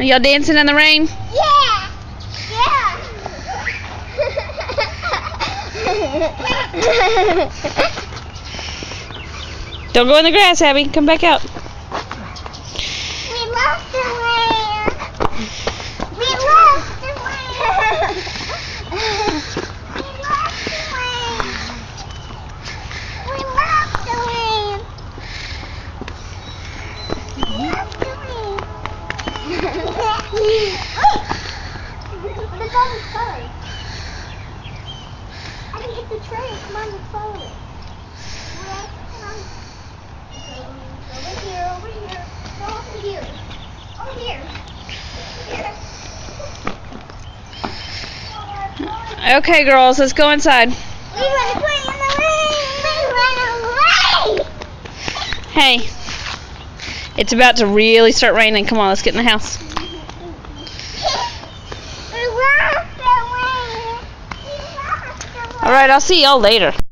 Are y'all dancing in the rain? Yeah. Yeah. Don't go in the grass, Abby. Come back out. We love the rain. We love the rain. We love the rain. We love the rain. We love the rain. The dog is sorry. I can hit the train. Come on, let's follow it. Over here, over here. Go over here. Over here. Okay, girls, let's go inside. We want to play in the rain. We run away. Hey, it's about to really start raining. Come on, let's get in the house. We love the rain. We love the rain. All right, I'll see y'all later.